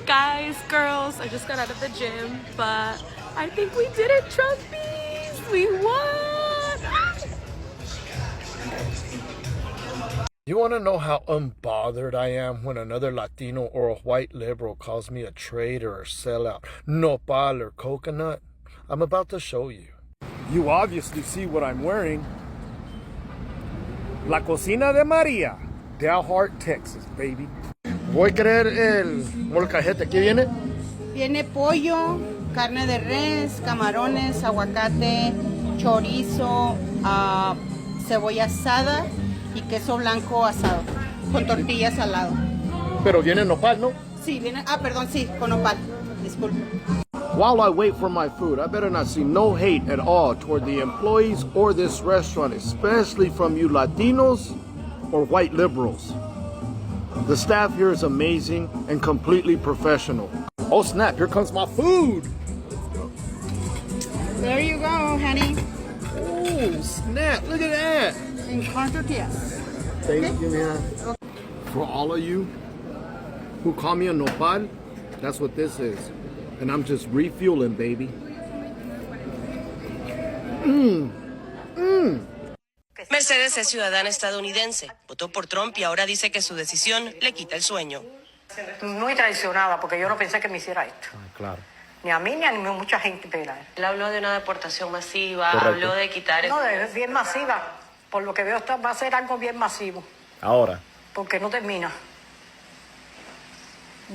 Guys, girls, I just got out of the gym, but I think we did it, Trumpies! We won! You want to know how unbothered I am when another Latino or a white liberal calls me a traitor or sellout, nopal or coconut? I'm about to show you. You obviously see what I'm wearing. La Cocina de María, Dalhart, Texas, baby. Voy a querer el molcajete. ¿Qué viene? Viene pollo, carne de res, camarones, aguacate, chorizo, cebolla asada y queso blanco asado, con tortillas al lado. Pero viene nopal, ¿no? Sí, viene, perdón, sí, con nopal. Disculpe. While I wait for my food, I better not see no hate at all toward the employees or this restaurant, especially from you Latinos or white liberals. The staff here is amazing and completely professional. Oh snap, here comes my food! There you go, honey. Oh snap, look at that! And con tortillas. Thank you, man. For all of you who call me a nopal, that's what this is. And I'm just refueling, baby. Mercedes es ciudadana estadounidense. Votó por Trump y ahora dice que su decisión le quita el sueño. Muy traicionada porque yo no pensé que me hiciera esto. Claro. Ni a mí ni a mucha gente. Él habló de una deportación masiva, Correcto. habló de quitar... No, es bien masiva. Por lo que veo, va a ser algo bien masivo. Ahora. Porque no termina.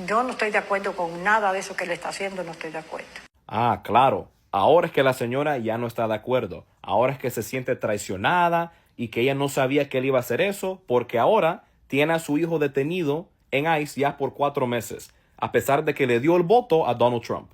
Yo no estoy de acuerdo con nada de eso que le está haciendo, no estoy de acuerdo. Ah, claro. Ahora es que la señora ya no está de acuerdo. Ahora es que se siente traicionada y que ella no sabía que él iba a hacer eso porque ahora tiene a su hijo detenido en ICE ya por 4 meses, a pesar de que le dio el voto a Donald Trump.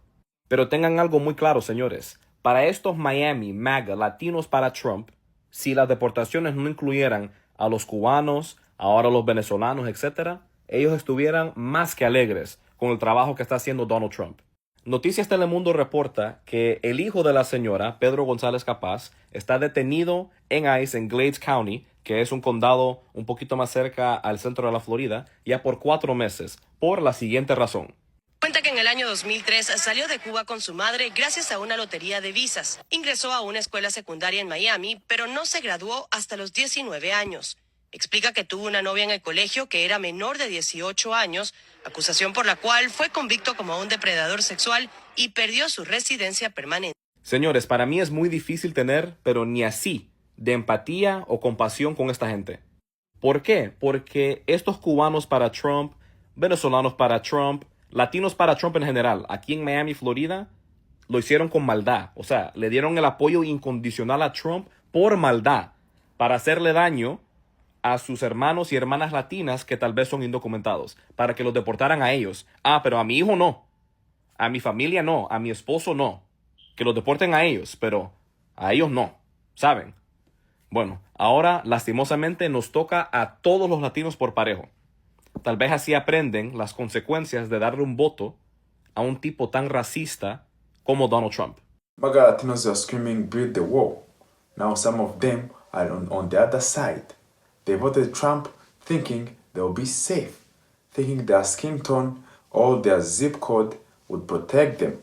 Pero tengan algo muy claro, señores. Para estos Miami, MAGA, Latinos para Trump, si las deportaciones no incluyeran a los cubanos, ahora los venezolanos, etc., ellos estuvieran más que alegres con el trabajo que está haciendo Donald Trump. Noticias Telemundo reporta que el hijo de la señora, Pedro González Capaz, está detenido en ICE en Glades County, que es un condado un poquito más cerca al centro de la Florida, ya por 4 meses, por la siguiente razón. Cuenta que en el año 2003 salió de Cuba con su madre gracias a una lotería de visas. Ingresó a una escuela secundaria en Miami, pero no se graduó hasta los 19 años. Explica que tuvo una novia en el colegio que era menor de 18 años, acusación por la cual fue convicto como un depredador sexual y perdió su residencia permanente. Señores, para mí es muy difícil tener, pero ni así, de empatía o compasión con esta gente. ¿Por qué? Porque estos cubanos para Trump, venezolanos para Trump, latinos para Trump en general, aquí en Miami, Florida, lo hicieron con maldad. O sea, le dieron el apoyo incondicional a Trump por maldad, para hacerle daño a sus hermanos y hermanas latinas que tal vez son indocumentados, para que los deportaran a ellos. Ah, pero a mi hijo no, a mi familia no, a mi esposo no. Que los deporten a ellos, pero a ellos no, ¿saben? Bueno, ahora lastimosamente nos toca a todos los latinos por parejo. Tal vez así aprenden las consecuencias de darle un voto a un tipo tan racista como Donald Trump. MAGA Latinos are screaming, build the wall. Now some of them are on the other side. They voted Trump thinking they'll be safe, thinking their skin tone or their zip code would protect them.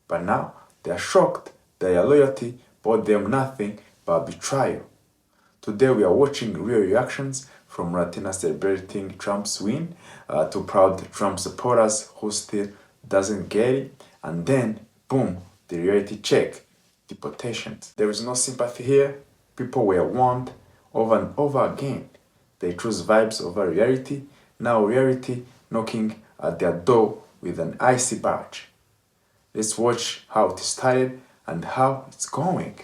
But now they are shocked that their loyalty bought them nothing but betrayal. Today we are watching real reactions from Latinas celebrating Trump's win to proud Trump supporters who still doesn't get it, and then, boom, the reality check, deportations. There is no sympathy here. People were warned over and over again. They choose vibes over reality. Now reality knocking at their door with an icy badge. Let's watch how it started and how it's going.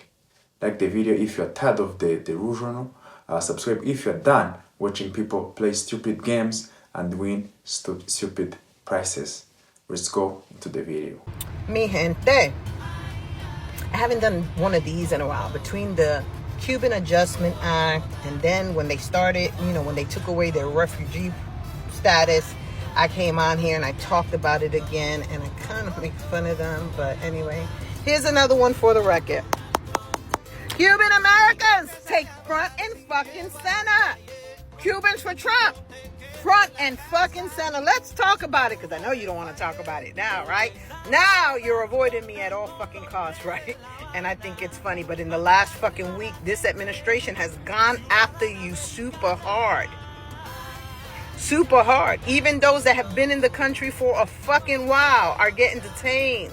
Like the video if you're tired of the delusional. Subscribe if you're done watching people play stupid games and win stupid prizes. Let's go into the video. Mi gente, I haven't done one of these in a while. Between the Cuban Adjustment Act and then when they started, when they took away their refugee status, I came on here and I talked about it again and I kind of make fun of them. But anyway, here's another one for the record. Cuban Americans take front and fucking center. Cubans for Trump. front and fucking center. Let's talk about it, because I know you don't want to talk about it now, right? Now you're avoiding me at all fucking costs, right? And I think it's funny, but in the last fucking week, this administration has gone after you super hard. Super hard. Even those that have been in the country for a fucking while are getting detained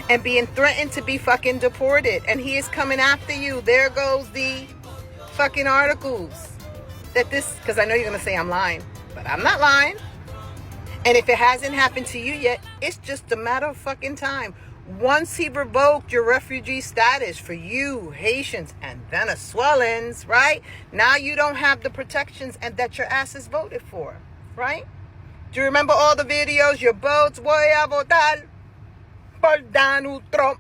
and being threatened to be fucking deported. And he is coming after you. There goes the fucking articles that this, because I know you're going to say I'm lying, but I'm not lying. And if it hasn't happened to you yet, it's just a matter of fucking time. Once he revoked your refugee status for you, Haitians, and Venezuelans, right? Now you don't have the protections and that your ass is voted for, right? Do you remember all the videos? Your votes, voy a votar por Donald Trump.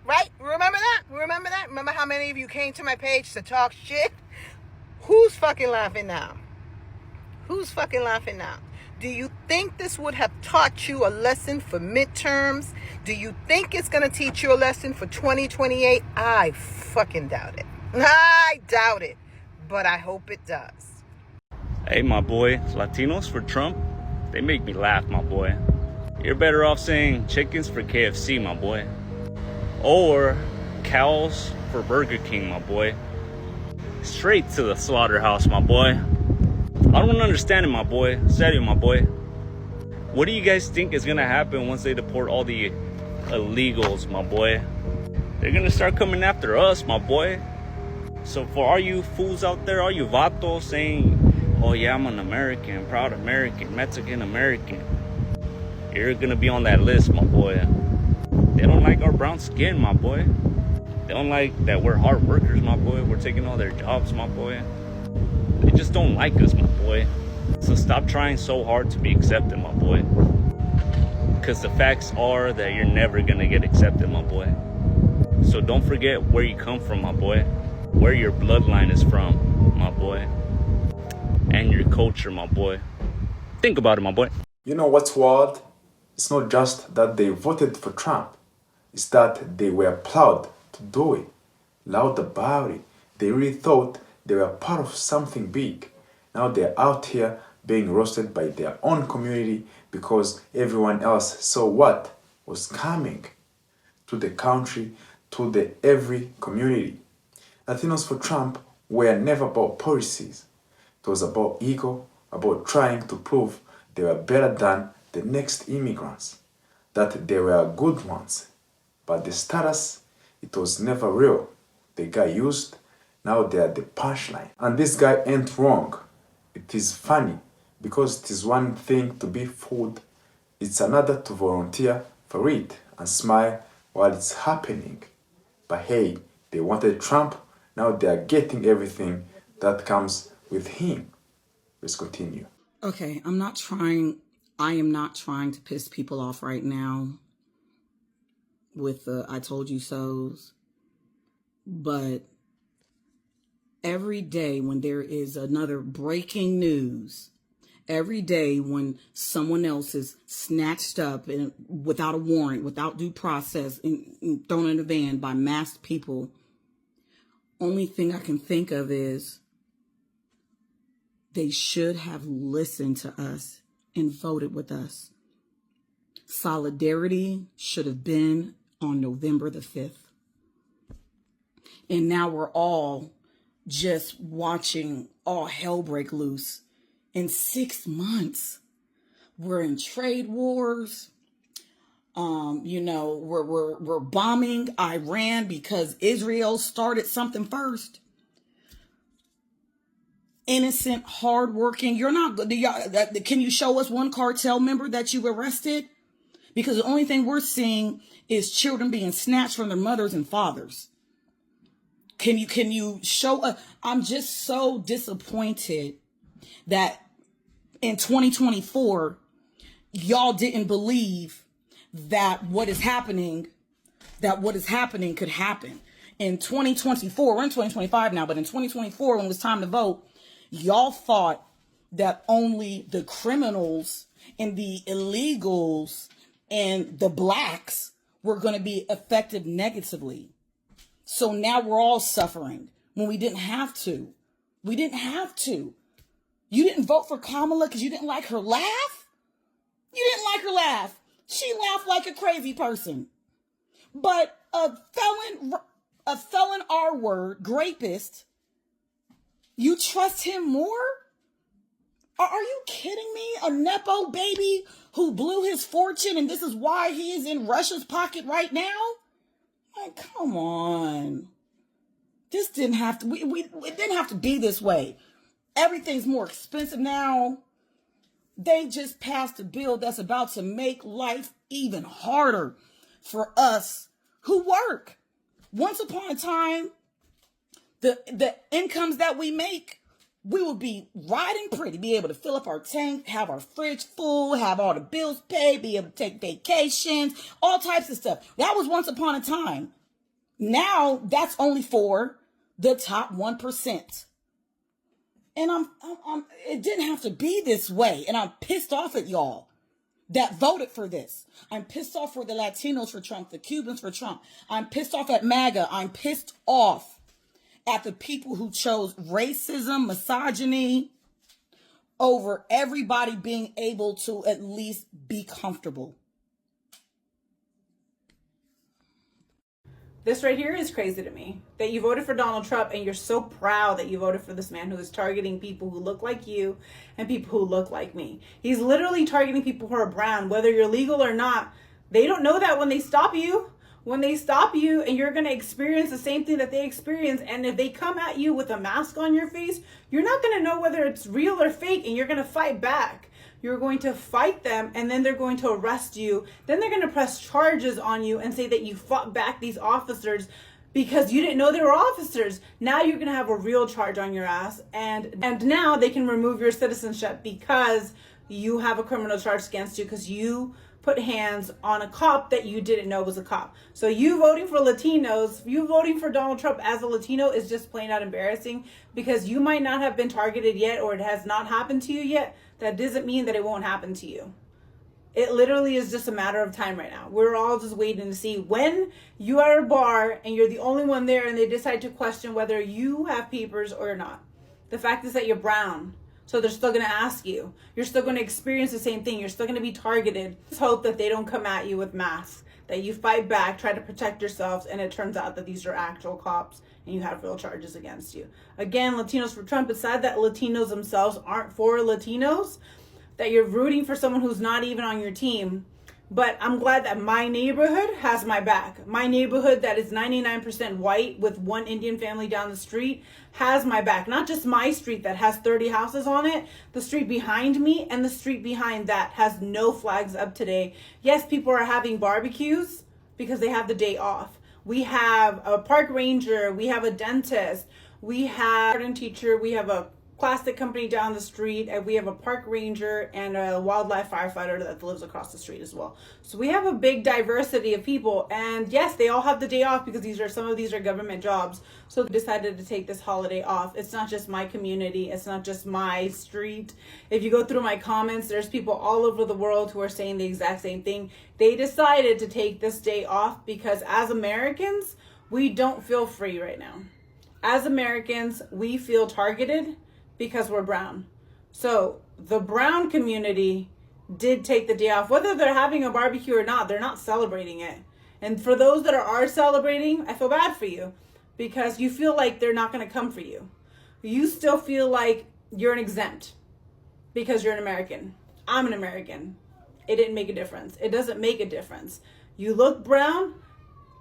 Right? Remember that? Remember that? Remember how many of you came to my page to talk shit? Who's fucking laughing now? Who's fucking laughing now? Do you think this would have taught you a lesson for midterms? Do you think it's going to teach you a lesson for 2028? I fucking doubt it. I doubt it. But I hope it does. Hey, my boy, Latinos for Trump, they make me laugh, my boy. You're better off saying chickens for KFC, my boy. Or cows for Burger King, my boy. Straight to the slaughterhouse, my boy. I don't understand it, my boy. Serio, my boy. What do you guys think is gonna happen once they deport all the illegals, my boy? They're gonna start coming after us, my boy. So for all you fools out there, all you vatos saying, oh yeah, I'm an American, proud American, Mexican American, you're gonna be on that list, my boy. They don't like our brown skin, my boy. They don't like that we're hard workers, my boy. We're taking all their jobs, my boy. They just don't like us, my boy. So stop trying so hard to be accepted, my boy. Because the facts are that you're never gonna get accepted, my boy. So don't forget where you come from, my boy. Where your bloodline is from, my boy. And your culture, my boy. Think about it, my boy. You know what's wild? It's not just that they voted for Trump. It's that they were proud to do it. Loud about it. They really thought they were part of something big. Now they're out here being roasted by their own community because everyone else saw what was coming to the country, to the every community. Latinos for Trump were never about policies. It was about ego, about trying to prove they were better than the next immigrants, that they were good ones. But the status, it was never real. They got used. Now they are the punchline. And this guy ain't wrong. It is funny because it is one thing to be fooled. It's another to volunteer for it and smile while it's happening. But hey, they wanted Trump. Now they are getting everything that comes with him. Let's continue. Okay, I am not trying to piss people off right now with the I told you so's. But every day when there is another breaking news, every day when someone else is snatched up and without a warrant, without due process, and thrown in a van by masked people, only thing I can think of is they should have listened to us and voted with us. Solidarity should have been on November the 5th. And now we're all just watching all hell break loose. In 6 months, we're in trade wars. We're bombing Iran because Israel started something first. Innocent, hardworking. You're not. Can you show us one cartel member that you arrested? Because the only thing we're seeing is children being snatched from their mothers and fathers. Can you show us? I'm just so disappointed that in 2024, y'all didn't believe that what is happening could happen. In 2024, we're in 2025 now, but in 2024, when it was time to vote, y'all thought that only the criminals and the illegals and the blacks were going to be affected negatively. So now we're all suffering when we didn't have to. We didn't have to. You didn't vote for Kamala because you didn't like her laugh? You didn't like her laugh. She laughed like a crazy person. But a felon R-word, rapist, you trust him more? Are you kidding me? A Nepo baby who blew his fortune and this is why he is in Russia's pocket right now? Like, come on. This didn't have to, it didn't have to be this way. Everything's more expensive now. They just passed a bill that's about to make life even harder for us who work. Once upon a time, the incomes that we make, we would be riding pretty, be able to fill up our tank, have our fridge full, have all the bills paid, be able to take vacations, all types of stuff. That was once upon a time. Now that's only for the top 1%. And it didn't have to be this way. And I'm pissed off at y'all that voted for this. I'm pissed off for the Latinos for Trump, the Cubans for Trump. I'm pissed off at MAGA. I'm pissed off at the people who chose racism, misogyny over everybody being able to at least be comfortable. This right here is crazy to me, that you voted for Donald Trump and you're so proud that you voted for this man who is targeting people who look like you and people who look like me. He's literally targeting people who are brown, whether you're legal or not. They don't know that when they stop you. When they stop you, and you're going to experience the same thing that they experience, and if they come at you with a mask on your face, you're not going to know whether it's real or fake, and you're going to fight back. You're going to fight them, and then they're going to arrest you. Then they're going to press charges on you and say that you fought back these officers because you didn't know they were officers. Now you're going to have a real charge on your ass, and now they can remove your citizenship because you have a criminal charge against you because you put hands on a cop that you didn't know was a cop. So you voting for Latinos, you voting for Donald Trump as a Latino is just plain out embarrassing because you might not have been targeted yet or it has not happened to you yet. That doesn't mean that it won't happen to you. It literally is just a matter of time right now. We're all just waiting to see when you are at a bar and you're the only one there and they decide to question whether you have papers or not. The fact is that you're brown. So they're still going to ask you. You're still going to experience the same thing. You're still going to be targeted. Just hope that they don't come at you with masks, that you fight back, try to protect yourselves, and it turns out that these are actual cops and you have real charges against you. Again, Latinos for Trump. It's sad that Latinos themselves aren't for Latinos, that you're rooting for someone who's not even on your team. But I'm glad that my neighborhood has my back. My neighborhood that is 99% white with one Indian family down the street has my back. Not just my street that has 30 houses on it. The street behind me and the street behind that has no flags up today. Yes, people are having barbecues because they have the day off. We have a park ranger. We have a dentist. We have a garden teacher. We have a plastic company down the street, and we have a park ranger and a wildlife firefighter that lives across the street as well. So we have a big diversity of people, and yes, they all have the day off because some of these are government jobs. So they decided to take this holiday off. It's not just my community, it's not just my street. If you go through my comments, there's people all over the world who are saying the exact same thing. They decided to take this day off because as Americans, we don't feel free right now. As Americans, we feel targeted because we're brown. So the brown community did take the day off. Whether they're having a barbecue or not, they're not celebrating it. And for those that are celebrating, I feel bad for you because you feel like they're not going to come for you. You still feel like you're an exempt because you're an American. I'm an American. It didn't make a difference. It doesn't make a difference. You look brown,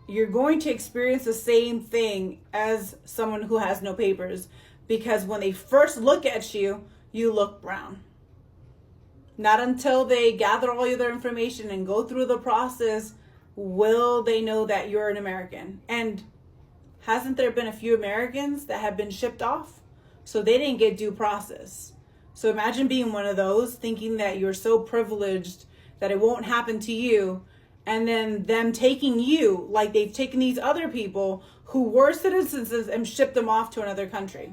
you're going to experience the same thing as someone who has no papers. Because when they first look at you, you look brown. Not until they gather all of their information and go through the process will they know that you're an American. And hasn't there been a few Americans that have been shipped off? So they didn't get due process. So imagine being one of those, thinking that you're so privileged that it won't happen to you, and then them taking you like they've taken these other people who were citizens and shipped them off to another country.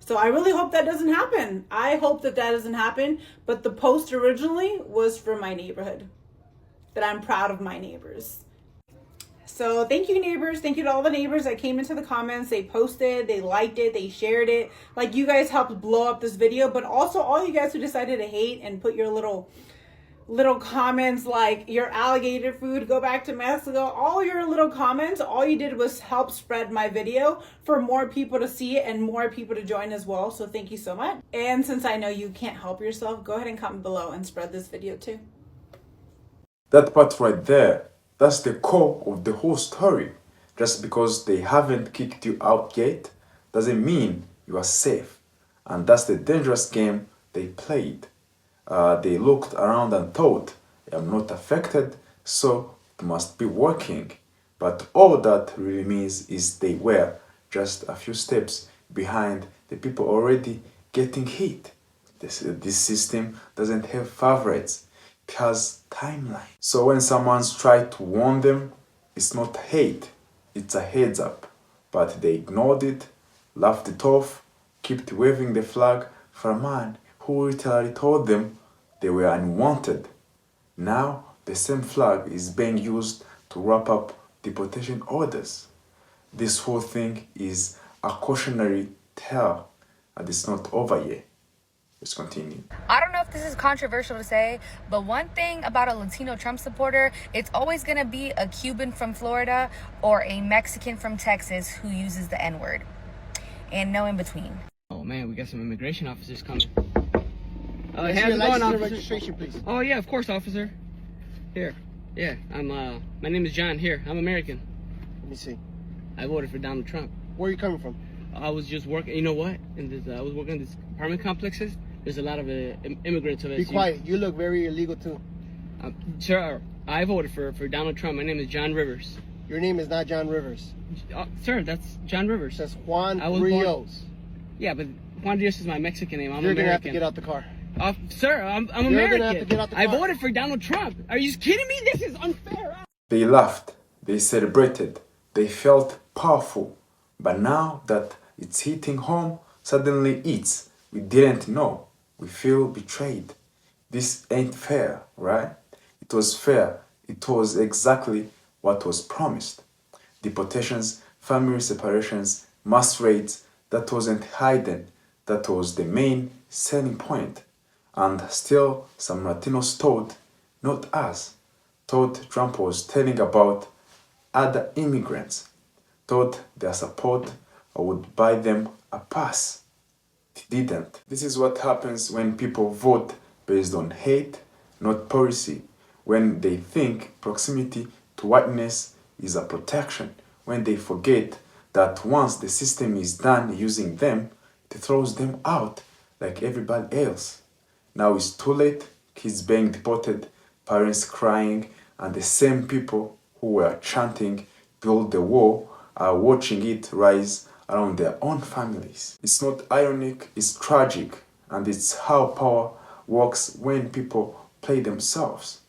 So I really hope that doesn't happen. I hope that doesn't happen. But the post originally was for my neighborhood, that I'm proud of my neighbors. So thank you, neighbors. Thank you to all the neighbors that came into the comments. They posted, they liked it, they shared it. Like, you guys helped blow up this video, but also all you guys who decided to hate and put your little comments like your alligator food, go back to Mexico, all your little comments, all you did was help spread my video for more people to see it and more people to join as well. So thank you so much. And since I know you can't help yourself, go ahead and comment below and spread this video too. That part right there, that's the core of the whole story. Just because they haven't kicked you out yet doesn't mean you are safe. And that's the dangerous game they played. They looked around and thought, I'm not affected, so it must be working. But all that really means is they were just a few steps behind the people already getting hit. This system doesn't have favorites, it has timeline. So when someone's tried to warn them, it's not hate, it's a heads up. But they ignored it, laughed it off, kept waving the flag for a man who literally told them they were unwanted. Now, the same flag is being used to wrap up deportation orders. This whole thing is a cautionary tale, and it's not over yet. Let's continue. I don't know if this is controversial to say, but one thing about a Latino Trump supporter, it's always going to be a Cuban from Florida or a Mexican from Texas who uses the N-word. And no in between. Oh man, we got some immigration officers coming. How's it going, officer? Registration, please. Oh yeah, of course, officer. Here, yeah, my name is John. Here, I'm American. Let me see. I voted for Donald Trump. Where are you coming from? I was just working. You know what? I was working in these apartment complexes. There's a lot of immigrants of Be quiet. You look very illegal too. Sir, I voted for Donald Trump. My name is John Rivers. Your name is not John Rivers. Sir, that's John Rivers. That's Juan Rios. Yeah, but Juan Rios is my Mexican name. You're gonna have to get out the car. Sir, I'm American. You're gonna have to get out the car. I voted for Donald Trump. Are you kidding me? This is unfair. They laughed, they celebrated, they felt powerful. But now that it's hitting home, suddenly we didn't know. We feel betrayed. This ain't fair, right? It was fair. It was exactly what was promised. Deportations, family separations, mass raids, that wasn't hidden. That was the main selling point. And still, some Latinos thought, not us, thought Trump was telling about other immigrants, thought their support would buy them a pass. It didn't. This is what happens when people vote based on hate, not policy, when they think proximity to whiteness is a protection, when they forget that once the system is done using them, it throws them out like everybody else. Now it's too late, kids being deported, parents crying, and the same people who were chanting "Build the Wall" are watching it rise around their own families. It's not ironic, it's tragic, and it's how power works when people play themselves.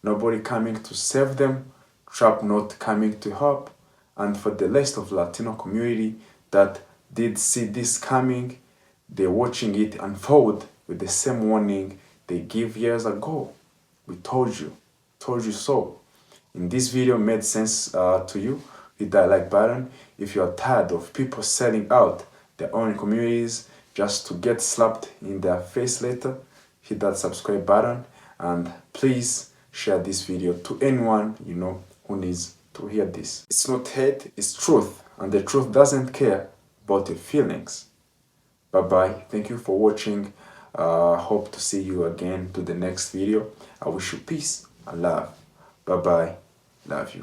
Nobody coming to save them, Trump not coming to help, and for the rest of Latino community that did see this coming, they're watching it unfold with the same warning they gave years ago. We told you so. If this video made sense to you, hit that like button. If you are tired of people selling out their own communities just to get slapped in their face later, hit that subscribe button, and please share this video to anyone you know who needs to hear this. It's not hate, it's truth, and the truth doesn't care about your feelings. Bye bye. Thank you for watching. Hope to see you again to the next video. I wish you peace and love. Bye bye. Love you.